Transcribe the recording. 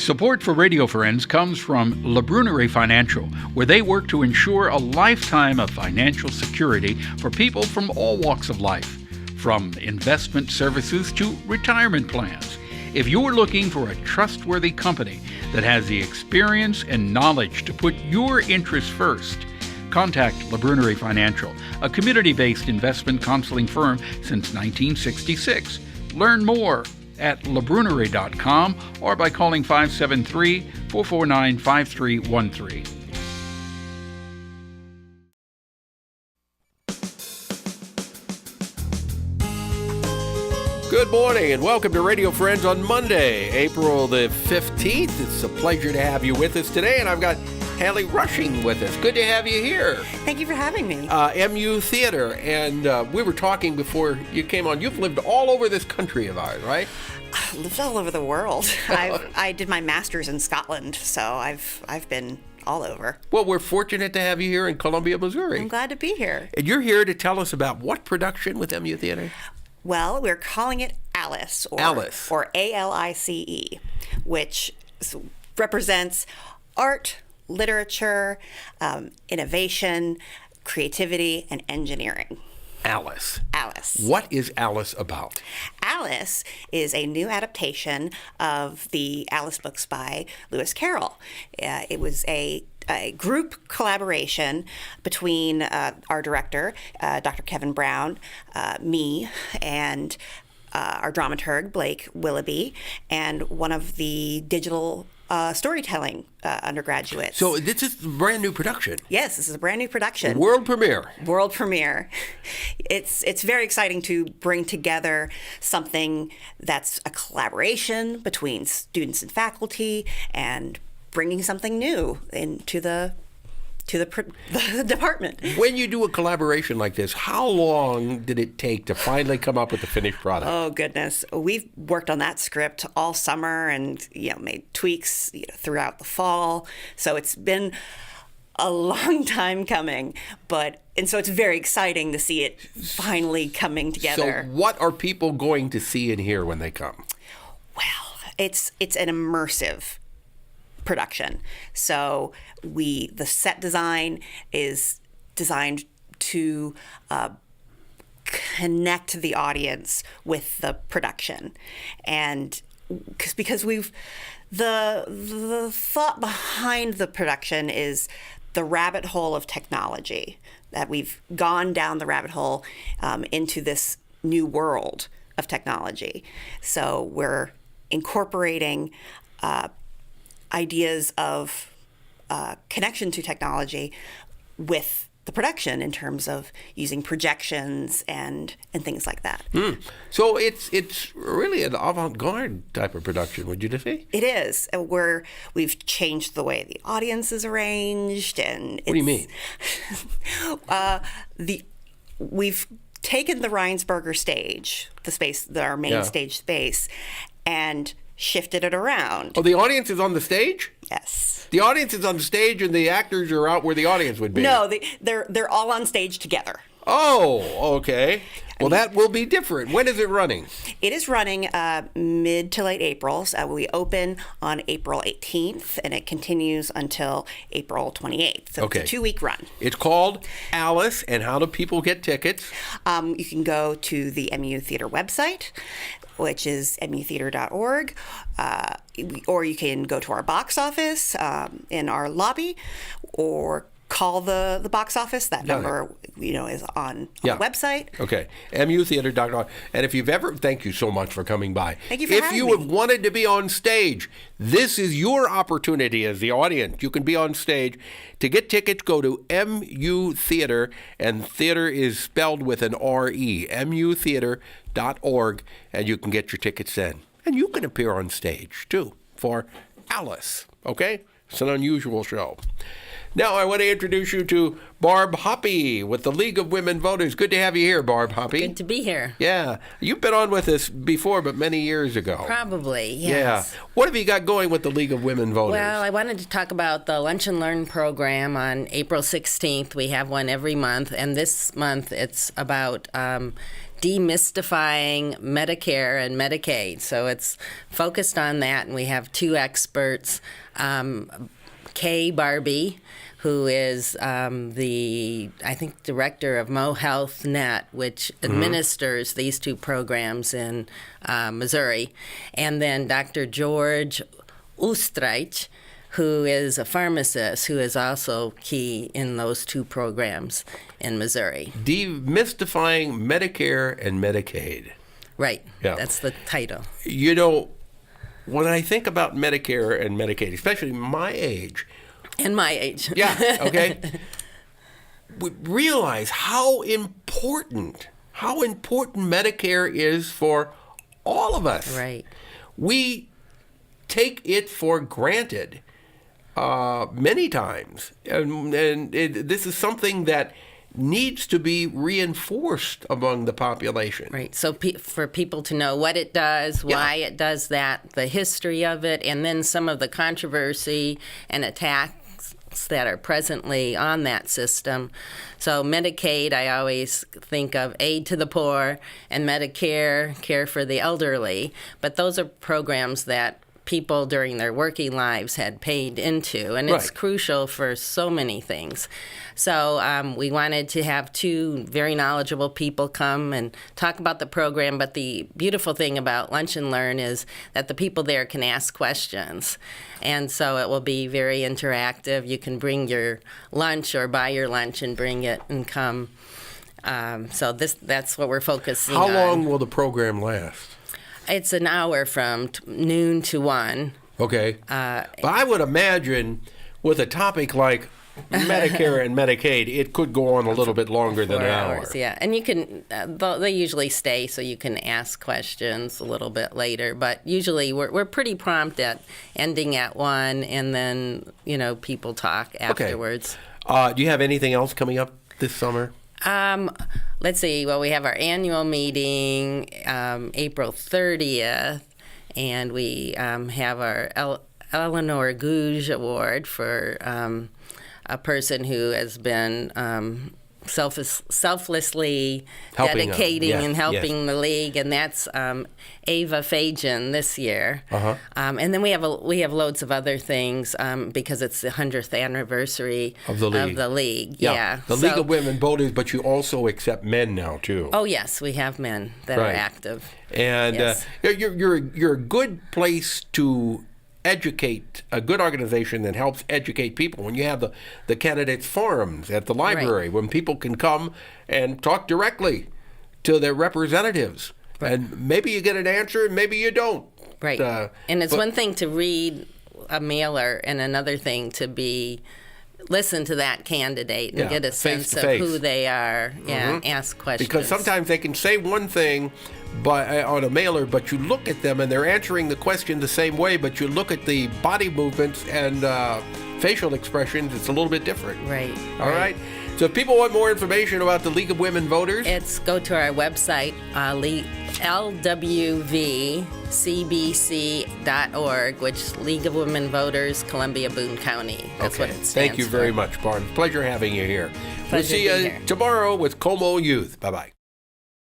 Support for Radio Friends comes from La Brunerie Financial, where they work to ensure a lifetime of financial security for people from all walks of life, from investment services to retirement plans. If you're looking for a trustworthy company that has the experience and knowledge to put your interests first, contact La Brunerie Financial, a community-based investment counseling firm since 1966. Learn more at labrunerie.com or by calling 573-449-5313. Good morning and welcome to Radio Friends on Monday, April the 15th. It's a pleasure to have you with us today, and I've got A.L.I.C.E. Rushing with us. Good to have you here. Thank you for having me. MU Theater, and we were talking before you came on. You've lived all over this country of ours, right? I lived all over the world. I did my master's in Scotland, so I've been all over. Well, we're fortunate to have you here in Columbia, Missouri. I'm glad to be here. And you're here to tell us about what production with MU Theater? Well, we're calling it A.L.I.C.E. or A.L.I.C.E., which represents art, literature, innovation, creativity, and engineering. A.L.I.C.E. A.L.I.C.E. What is A.L.I.C.E. about? A.L.I.C.E. is a new adaptation of the Alice books by Lewis Carroll. It was a group collaboration between our director, Dr. Kevin Brown, me, and our dramaturg, Blake Willoughby, and one of the digital storytelling undergraduates. So this is a brand new production. Yes, this is a brand new production. World premiere. World premiere. It's very exciting to bring together something that's a collaboration between students and faculty and bringing something new into the department. When you do a collaboration like this, how long did it take to finally come up with the finished product? Oh goodness, we've worked on that script all summer and made tweaks throughout the fall. So it's been a long time coming, and so it's very exciting to see it finally coming together. So what are people going to see and hear when they come? Well, it's an immersive production. So the set design is designed to connect the audience with the production, and because the thought behind the production is the rabbit hole of technology, that we've gone down the rabbit hole into this new world of technology. So we're incorporating ideas of connection to technology with the production in terms of using projections and things like that. So it's really an avant-garde type of production, would you say? It is. We've changed the way the audience is arranged, and what do you mean? We've taken the Reinsberger stage, the space, our main stage space, and shifted it around. Oh, the audience is on the stage? Yes. The audience is on the stage and the actors are out where the audience would be. No, they're all on stage together. Oh, okay. Well, that will be different. When is it running? It is running mid to late April. So we open on April 18th, and it continues until April 28th. So it's a 2-week run. It's called A.L.I.C.E., and how do people get tickets? You can go to the MU Theater website, which is mutheater.org, or you can go to our box office in our lobby, or call the box office. That number, is on the website. Okay, mutheater.org. And if you've ever, thank you so much for coming by. Thank you for having me. If you have wanted to be on stage, this is your opportunity as the audience. You can be on stage. To get tickets, go to MU Theater, and theater is spelled with an R-E, mutheater.org, and you can get your tickets then. And you can appear on stage, too, for A.L.I.C.E., okay? It's an unusual show. Now I want to introduce you to Barb Hoppe with the League of Women Voters. Good to have you here, Barb Hoppe. Good to be here. Yeah. You've been on with us before, but many years ago. Probably, yes. Yeah. What have you got going with the League of Women Voters? Well, I wanted to talk about the Lunch and Learn program on April 16th. We have one every month, and this month it's about De-mystifying Medicare and Medicaid. So it's focused on that, and we have two experts, Kay Barbie, who is I think, director of MoHealth Net, which administers these two programs in Missouri, and then Dr. George Ustreich, who is a pharmacist who is also key in those two programs in Missouri. Demystifying Medicare and Medicaid. Right. Yeah. That's the title. You know, when I think about Medicare and Medicaid, especially my age. And my age. Yeah, okay. We realize how important Medicare is for all of us. Right. We take it for granted many times, and this is something that needs to be reinforced among the population. Right. So for people to know what it does, why it does that, the history of it, and then some of the controversy and attacks that are presently on that system. So Medicaid, I always think of aid to the poor, and Medicare, care for the elderly. But those are programs that people during their working lives had paid into, and it's crucial for so many things. So we wanted to have two very knowledgeable people come and talk about the program, but the beautiful thing about Lunch and Learn is that the people there can ask questions, and so it will be very interactive. You can bring your lunch or buy your lunch and bring it and come. So that's what we're focusing on. How long will the program last? It's an hour from noon to 1. Okay. But I would imagine with a topic like Medicare and Medicaid, it could go on a little bit longer than 4 an hour. hours, yeah. And you can, they usually stay so you can ask questions a little bit later. But usually we're pretty prompt at ending at 1, and then, people talk afterwards. Do you have anything else coming up this summer? Let's see. Well, we have our annual meeting April 30th, and we have our Eleanor Gouge Award for a person who has been selflessly dedicating and helping the league, and that's Ava Fajan this year. And then we have loads of other things because it's the 100th anniversary of the league. Yeah. The League of Women Voters, but you also accept men now too. Oh yes, we have men that are active. And yes. You're a good place to educate, a good organization that helps educate people. When you have the candidates forums at the library, when people can come and talk directly to their representatives, and maybe you get an answer and maybe you don't. Right. And it's one thing to read a mailer and another thing to listen to that candidate and get a sense of who they are. Ask questions. Because sometimes they can say one thing on a mailer, but you look at them and they're answering the question the same way, but you look at the body movements and facial expressions, it's a little bit different. Right. All right. So if people want more information about the League of Women Voters, go to our website, lwvcbc.org, which League of Women Voters, Columbia, Boone County. That's what it stands for. Thank you very much, Barb. Pleasure having you here. We'll see you tomorrow with Como Youth. Bye-bye.